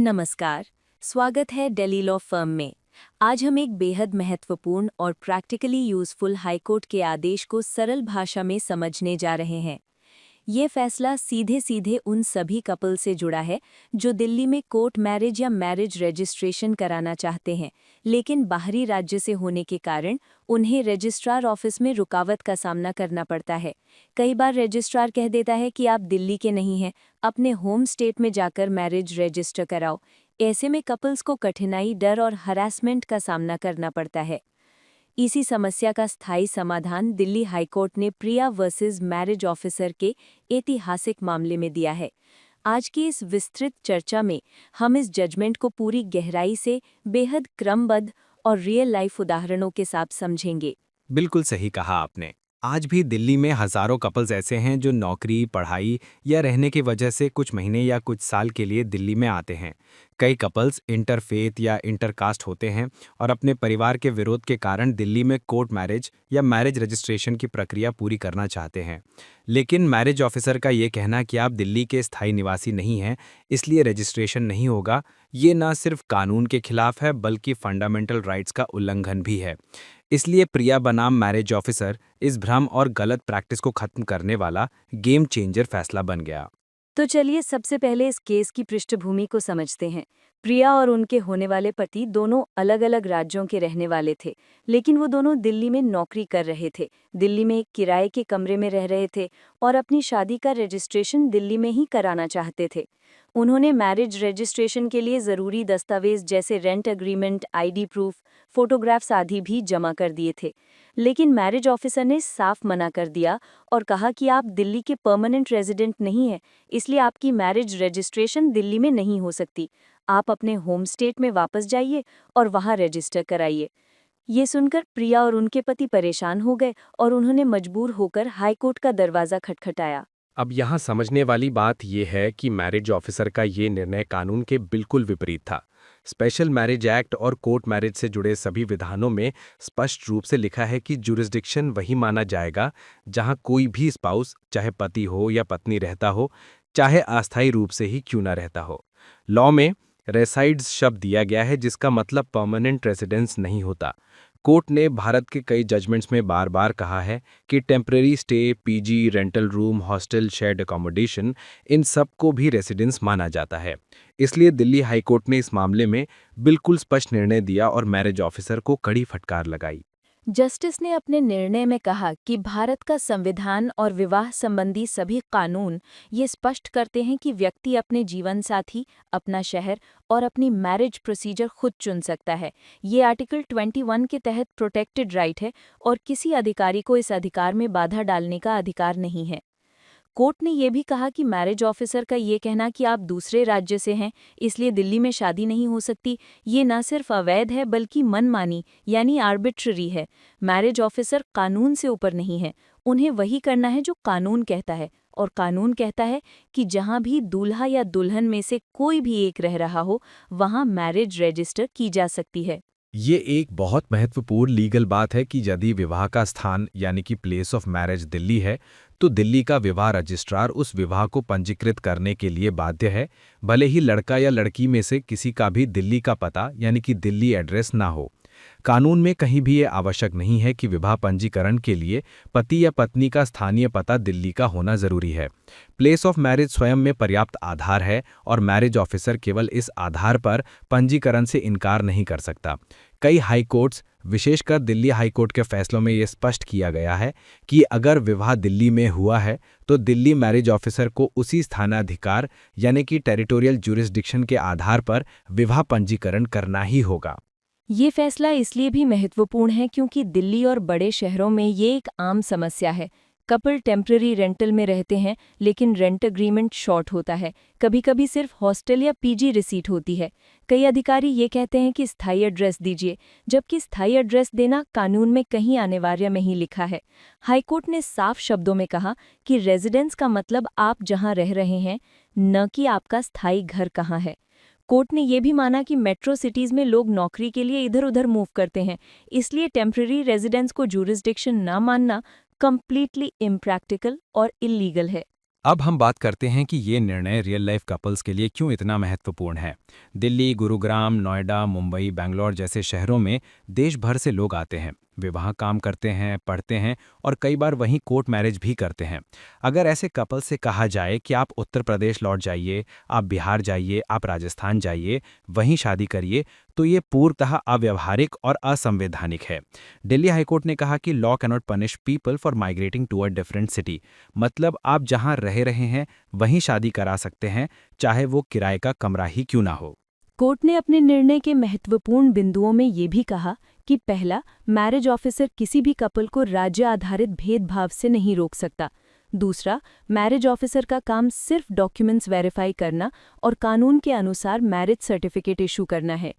नमस्कार। स्वागत है दिल्ली लॉ फर्म में। आज हम एक बेहद महत्वपूर्ण और प्रैक्टिकली यूजफुल हाईकोर्ट के आदेश को सरल भाषा में समझने जा रहे हैं। ये फैसला सीधे सीधे उन सभी कपल से जुड़ा है जो दिल्ली में कोर्ट मैरिज या मैरिज रजिस्ट्रेशन कराना चाहते हैं, लेकिन बाहरी राज्य से होने के कारण उन्हें रजिस्ट्रार ऑफिस में रुकावट का सामना करना पड़ता है। कई बार रजिस्ट्रार कह देता है कि आप दिल्ली के नहीं हैं, अपने होम स्टेट में जाकर मैरिज रजिस्टर कराओ। ऐसे में कपल्स को कठिनाई, डर और हरासमेंट का सामना करना पड़ता है। इसी समस्या का स्थायी समाधान दिल्ली हाईकोर्ट ने प्रिया वर्सेस मैरिज ऑफिसर के ऐतिहासिक मामले में दिया है। आज की इस विस्तृत चर्चा में हम इस जजमेंट को पूरी गहराई से, बेहद क्रमबद्ध और रियल लाइफ उदाहरणों के साथ समझेंगे। बिल्कुल सही कहा आपने। आज भी दिल्ली में हजारों कपल्स ऐसे हैं जो नौकरी, पढ़ाई या रहने की वजह से कुछ महीने या कुछ साल के लिए दिल्ली में आते हैं। कई कपल्स इंटरफेथ या इंटरकास्ट होते हैं और अपने परिवार के विरोध के कारण दिल्ली में कोर्ट मैरिज या मैरिज रजिस्ट्रेशन की प्रक्रिया पूरी करना चाहते हैं। लेकिन मैरिज ऑफिसर का ये कहना कि आप दिल्ली के स्थायी निवासी नहीं हैं, इसलिए रजिस्ट्रेशन नहीं होगा, ये न सिर्फ कानून के खिलाफ है बल्कि फंडामेंटल राइट्स का उल्लंघन भी है। इसलिए प्रिया बनाम मैरिज ऑफिसर इस भ्रम और गलत प्रैक्टिस को खत्म करने वाला गेम चेंजर फैसला बन गया। तो चलिए सबसे पहले इस केस की पृष्ठभूमि को समझते हैं। प्रिया और उनके होने वाले पति दोनों अलग-अलग राज्यों के रहने वाले थे, लेकिन वो दोनों दिल्ली में नौकरी कर रहे थे, दिल्ली में एक किराए के कमरे में रह रहे थे और अपनी शादी का रजिस्ट्रेशन दिल्ली में ही कराना चाहते थे। उन्होंने मैरिज रजिस्ट्रेशन के लिए ज़रूरी दस्तावेज जैसे rent agreement, ID proof, photographs आदि भी जमा कर दिए थे। लेकिन मैरिज ऑफिसर ने साफ मना कर दिया और कहा कि आप दिल्ली के परमानेंट रेजिडेंट नहीं हैं, इसलिए आपकी मैरिज रजिस्ट्रेशन दिल्ली में नहीं हो सकती। आप अपने होम स्टेट में वापस जाइए और वहां रजिस्टर कराइए। ये सुनकर प्रिया और उनके पति परेशान हो गए और उन्होंने मजबूर होकर हाईकोर्ट का दरवाजा खटखटाया। अब यहाँ समझने वाली बात यह है कि मैरिज ऑफिसर का ये निर्णय कानून के बिल्कुल विपरीत था। स्पेशल मैरिज एक्ट और कोर्ट मैरिज से जुड़े सभी विधानों में स्पष्ट रूप से लिखा है कि जुरिस्डिक्शन वही माना जाएगा जहाँ कोई भी स्पाउस, चाहे पति हो या पत्नी रहता हो, चाहे अस्थायी रूप से ही क्यों ना रहता हो। लॉ में रेसाइड्स शब्द दिया गया है जिसका मतलब परमानेंट रेजिडेंस नहीं होता। कोर्ट ने भारत के कई जजमेंट्स में बार बार कहा है कि temporary stay, PG, rental room, hostel, shared accommodation, इन सब को भी रेसिडेंस माना जाता है। इसलिए दिल्ली हाईकोर्ट ने इस मामले में बिल्कुल स्पष्ट निर्णय दिया और मैरिज ऑफिसर को कड़ी फटकार लगाई। जस्टिस ने अपने निर्णय में कहा कि भारत का संविधान और विवाह संबंधी सभी कानून ये स्पष्ट करते हैं कि व्यक्ति अपने जीवन साथी, अपना शहर और अपनी मैरिज प्रोसीजर खुद चुन सकता है। ये आर्टिकल 21 के तहत प्रोटेक्टेड राइट है और किसी अधिकारी को इस अधिकार में बाधा डालने का अधिकार नहीं है। कोर्ट ने यह भी कहा कि मैरिज ऑफिसर का ये कहना कि आप दूसरे राज्य से हैं, इसलिए दिल्ली में शादी नहीं हो सकती, ये न सिर्फ अवैध है बल्कि मनमानी यानी आर्बिट्ररी है। मैरिज ऑफिसर कानून से ऊपर नहीं है, उन्हें वही करना है जो कानून कहता है, और कानून कहता है कि जहां भी दूल्हा या दुल्हन में से कोई भी एक रह रहा हो, वहां मैरिज रजिस्टर की जा सकती है। ये एक बहुत महत्वपूर्ण लीगल बात है कि यदि विवाह का स्थान यानी कि प्लेस ऑफ मैरिज दिल्ली है, तो दिल्ली का विवाह रजिस्ट्रार उस विवाह को पंजीकृत करने के लिए बाध्य है, भले ही लड़का या लड़की में से किसी का भी दिल्ली का पता यानी कि दिल्ली एड्रेस ना हो। कानून में कहीं भी ये आवश्यक नहीं है कि विवाह पंजीकरण के लिए पति या पत्नी का स्थानीय पता दिल्ली का होना जरूरी है। प्लेस ऑफ मैरिज स्वयं में पर्याप्त आधार है और मैरिज ऑफिसर केवल इस आधार पर पंजीकरण से इनकार नहीं कर सकता। कई हाई कोर्ट्स, विशेषकर दिल्ली हाईकोर्ट के फैसलों में ये स्पष्ट किया गया है कि अगर विवाह दिल्ली में हुआ है तो दिल्ली मैरिज ऑफिसर को उसी स्थानाधिकार यानी कि टेरिटोरियल ज्यूरिसडिक्शन के आधार पर विवाह पंजीकरण करना ही होगा। ये फैसला इसलिए भी महत्वपूर्ण है क्योंकि दिल्ली और बड़े शहरों में ये एक आम समस्या है। कपल टेम्पररी रेंटल में रहते हैं लेकिन रेंट एग्रीमेंट शॉर्ट होता है, कभी-कभी सिर्फ हॉस्टल या पीजी रिसीट होती है। कई अधिकारी ये कहते हैं कि स्थायी एड्रेस दीजिए, जबकि स्थायी एड्रेस देना कानून में कहीं अनिवार्य में ही लिखा है। हाईकोर्ट ने साफ शब्दों में कहा कि रेजिडेंस का मतलब आप जहां रह रहे हैं, न कि आपका स्थायी घर कहाँ है। कोर्ट ने यह भी माना कि मेट्रो सिटीज में लोग नौकरी के लिए इधर-उधर मूव करते हैं, इसलिए टेम्पररी रेजिडेंस को ज्यूरिसडिक्शन न मानना कंप्लीटली इम्प्रैक्टिकल और इल्लीगल है। अब हम बात करते हैं कि ये निर्णय रियल लाइफ कपल्स के लिए क्यों इतना महत्वपूर्ण है। दिल्ली, गुरुग्राम, नोएडा, मुंबई, बैंगलोर जैसे शहरों में देश भर से लोग आते हैं, विवाह काम करते हैं, पढ़ते हैं और कई बार वहीं कोर्ट मैरिज भी करते हैं। अगर ऐसे कपल से कहा जाए कि आप उत्तर प्रदेश लौट जाइए, आप बिहार जाइए, आप राजस्थान जाइए, वहीं शादी करिए, तो ये पूर्णतः अव्यवहारिक और असंवैधानिक है। दिल्ली हाईकोर्ट ने कहा कि law cannot punish people for migrating to a different city. मतलब आप जहां रह रहे हैं वहीं शादी करा सकते हैं, चाहे वो किराए का कमरा ही क्यों ना हो। कोर्ट ने अपने निर्णय के महत्वपूर्ण बिंदुओं में ये भी कहा कि पहला, मैरिज ऑफिसर किसी भी कपल को राज्य आधारित भेदभाव से नहीं रोक सकता। दूसरा, मैरिज ऑफिसर का काम सिर्फ डॉक्यूमेंट्स वेरीफाई करना और कानून के अनुसार मैरिज सर्टिफिकेट इशू करना है।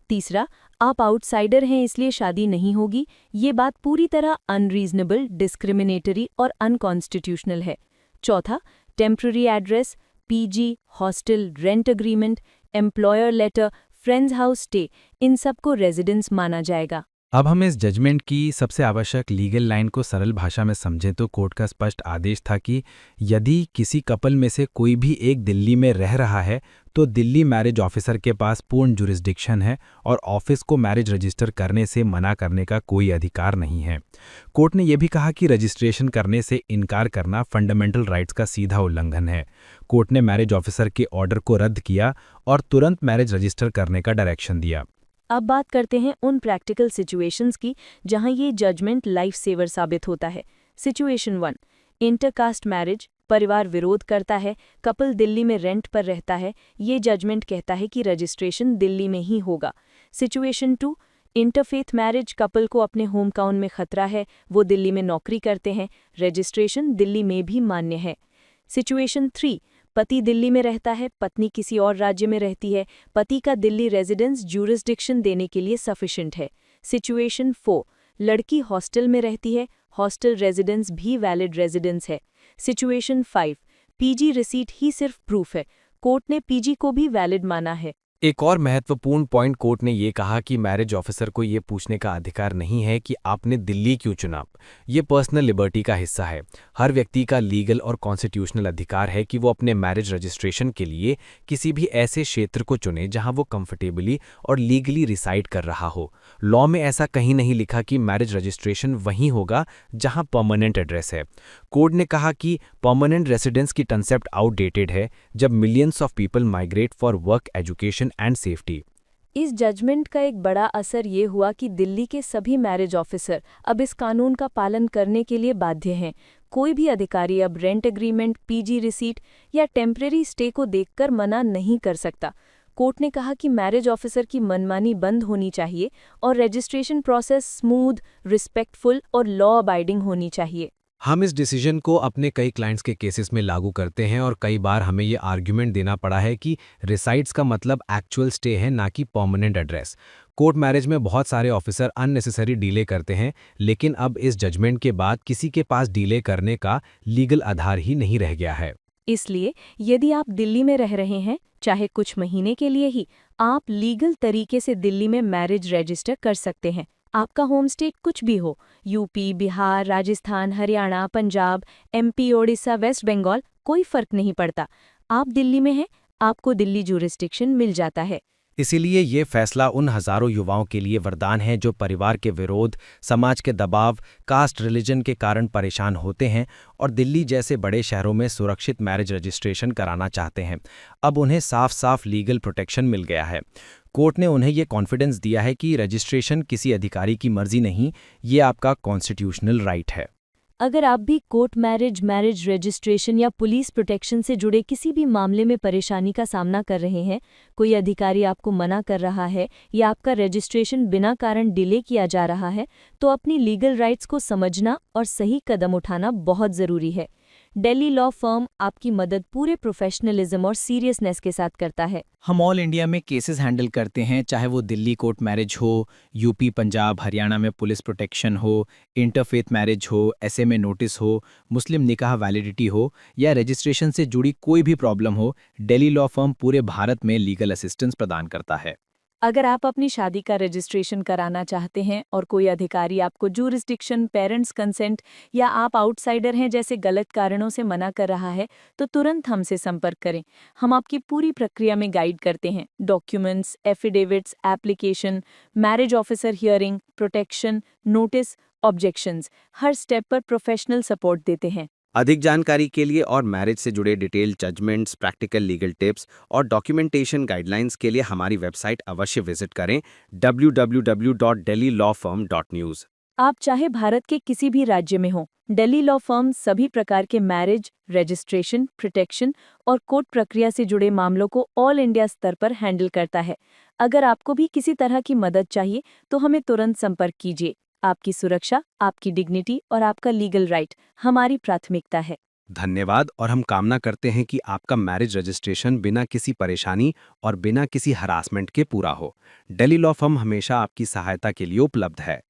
तीसरा, आप आउटसाइडर हैं इसलिए शादी नहीं होगी, ये बात पूरी तरह अनरीजनेबल, डिस्क्रिमिनेटरी और अनकॉन्स्टिट्यूशनल है। चौथा, temporary address, PG, hostel, rent agreement, employer letter, friends house stay, इन सबको रेजिडेंस माना जाएगा। अब हम इस जजमेंट की सबसे आवश्यक लीगल लाइन को सरल भाषा में समझें तो कोर्ट का स्पष्ट आदेश था कि यदि किसी कपल में से कोई भी एक दिल्ली में रह रहा है तो दिल्ली मैरिज ऑफिसर के पास पूर्ण जुरिस्डिक्शन है और ऑफिस को मैरिज रजिस्टर करने से मना करने का कोई अधिकार नहीं है। कोर्ट ने यह भी कहा कि रजिस्ट्रेशन करने से इनकार करना फंडामेंटल राइट्स का सीधा उल्लंघन है। कोर्ट ने मैरिज ऑफिसर के ऑर्डर को रद्द किया और तुरंत मैरिज रजिस्टर करने का डायरेक्शन दिया। अब बात करते हैं उन प्रैक्टिकल सिचुएशंस की जहां ये जजमेंट लाइफ सेवर साबित होता है। सिचुएशन 1, इंटरकास्ट मैरिज, परिवार विरोध करता है, कपल दिल्ली में रेंट पर रहता है, ये जजमेंट कहता है कि रजिस्ट्रेशन दिल्ली में ही होगा। सिचुएशन 2, इंटरफेथ मैरिज, कपल को अपने होम टाउन में खतरा है, वो दिल्ली में नौकरी करते हैं, रजिस्ट्रेशन दिल्ली में भी मान्य है। सिचुएशन 3, पति दिल्ली में रहता है, पत्नी किसी और राज्य में रहती है, पति का दिल्ली रेजिडेंस ज्यूरिसडिक्शन देने के लिए सफिशिएंट है। सिचुएशन 4, लड़की हॉस्टल में रहती है, हॉस्टल रेजिडेंस भी वैलिड रेजिडेंस है। सिचुएशन 5, पीजी रिसीट ही सिर्फ प्रूफ है, कोर्ट ने पीजी को भी वैलिड माना है। एक और महत्वपूर्ण पॉइंट कोर्ट ने ये कहा कि मैरिज ऑफिसर को ये पूछने का अधिकार नहीं है कि आपने दिल्ली क्यों चुना। ये पर्सनल लिबर्टी का हिस्सा है। हर व्यक्ति का लीगल और कॉन्स्टिट्यूशनल अधिकार है कि वो अपने मैरिज रजिस्ट्रेशन के लिए किसी भी ऐसे क्षेत्र को चुने जहां वो कंफर्टेबली और लीगली रिसाइड कर रहा हो। लॉ में ऐसा कहीं नहीं लिखा कि मैरिज रजिस्ट्रेशन वहीं होगा जहां परमानेंट एड्रेस है। कोर्ट ने कहा कि परमानेंट रेसिडेंस की कंसेप्ट आउटडेटेड है जब millions of people migrate for work, education and safety. इस जजमेंट का एक बड़ा असर ये हुआ कि दिल्ली के सभी मैरिज ऑफिसर अब इस कानून का पालन करने के लिए बाध्य हैं। कोई भी अधिकारी अब रेंट एग्रीमेंट, पीजी रिसीट या टेम्परेरी स्टे को देखकर मना नहीं कर सकता। कोर्ट ने कहा कि मैरिज ऑफिसर की मनमानी बंद होनी चाहिए और रजिस्ट्रेशन प्रोसेस स्मूथ, रिस्पेक्टफुल और लॉ अबाइडिंग होनी चाहिए। हम इस डिसीजन को अपने कई क्लाइंट्स के केसेस में लागू करते हैं और कई बार हमें ये आर्ग्यूमेंट देना पड़ा है कि रिसाइड्स का मतलब एक्चुअल स्टे है, ना कि परमानेंट एड्रेस। कोर्ट मैरिज में बहुत सारे ऑफिसर अननेसेसरी डीले करते हैं, लेकिन अब इस जजमेंट के बाद किसी के पास डीले करने का लीगल आधार ही नहीं रह गया है। इसलिए यदि आप दिल्ली में रह रहे हैं, चाहे कुछ महीने के लिए ही, आप लीगल तरीके से दिल्ली में मैरिज रजिस्टर कर सकते हैं। आपका होम स्टेट कुछ भी हो, UP, Bihar, Rajasthan, Haryana, Punjab, MP, Odisha, West Bengal, कोई फर्क नहीं पड़ता। आप दिल्ली में हैं, आपको दिल्ली ज्यूरिसडिक्शन मिल जाता है। इसीलिए ये फैसला उन हजारों युवाओं के लिए वरदान है जो परिवार के विरोध, समाज के दबाव, कास्ट रिलीजन के कारण परेशान होते हैं और दिल्ली जैसे बड़े शहरों में सुरक्षित मैरिज रजिस्ट्रेशन कराना चाहते हैं। अब उन्हें साफ साफ लीगल प्रोटेक्शन मिल गया है। कोर्ट ने उन्हें ये कॉन्फिडेंस दिया है कि रजिस्ट्रेशन किसी अधिकारी की मर्जी नहीं, ये आपका कॉन्स्टिट्यूशनल राइट है। अगर आप भी कोर्ट मैरिज, मैरिज रजिस्ट्रेशन या पुलिस प्रोटेक्शन से जुड़े किसी भी मामले में परेशानी का सामना कर रहे हैं, कोई अधिकारी आपको मना कर रहा है या आपका रजिस्ट्रेशन बिना कारण डिले किया जा रहा है, तो अपनी लीगल राइट्स को समझना और सही कदम उठाना बहुत ज़रूरी है। दिल्ली लॉ फर्म आपकी मदद पूरे प्रोफेशनलिज्म और सीरियसनेस के साथ करता है। हम ऑल इंडिया में केसेस हैंडल करते हैं, चाहे वो दिल्ली कोर्ट मैरिज हो, यूपी, पंजाब, हरियाणा में पुलिस प्रोटेक्शन हो, इंटरफेथ मैरिज हो, एसएमए नोटिस हो, मुस्लिम निकाह वैलिडिटी हो या रजिस्ट्रेशन से जुड़ी कोई भी प्रॉब्लम हो। दिल्ली लॉ फर्म पूरे भारत में लीगल असिस्टेंस प्रदान करता है। अगर आप अपनी शादी का रजिस्ट्रेशन कराना चाहते हैं और कोई अधिकारी आपको जूरिसडिक्शन, पेरेंट्स कंसेंट या आप आउटसाइडर हैं जैसे गलत कारणों से मना कर रहा है, तो तुरंत हमसे संपर्क करें। हम आपकी पूरी प्रक्रिया में गाइड करते हैं। Documents, affidavits, application, marriage officer hearing, protection, notice, objections, हर स्टेप पर प्रोफेशनल सपोर्ट देते हैं। अधिक जानकारी के लिए और मैरिज से जुड़े detail judgments, practical legal tips और डॉक्यूमेंटेशन गाइडलाइंस के लिए हमारी वेबसाइट अवश्य विजिट करें www.dellylawfirm.news। आप चाहे भारत के किसी भी राज्य में हो, दिल्ली लॉ फर्म सभी प्रकार के मैरिज, रजिस्ट्रेशन, प्रोटेक्शन और कोर्ट प्रक्रिया से जुड़े मामलों को ऑल इंडिया स्तर पर हैंडल करता है। अगर आपको भी किसी तरह की मदद चाहिए तो हमें तुरंत संपर्क कीजिए। आपकी सुरक्षा, आपकी डिग्निटी और आपका लीगल राइट हमारी प्राथमिकता है। धन्यवाद, और हम कामना करते हैं कि आपका मैरिज रजिस्ट्रेशन बिना किसी परेशानी और बिना किसी हरासमेंट के पूरा हो। दिल्ली लॉ फर्म हमेशा आपकी सहायता के लिए उपलब्ध है।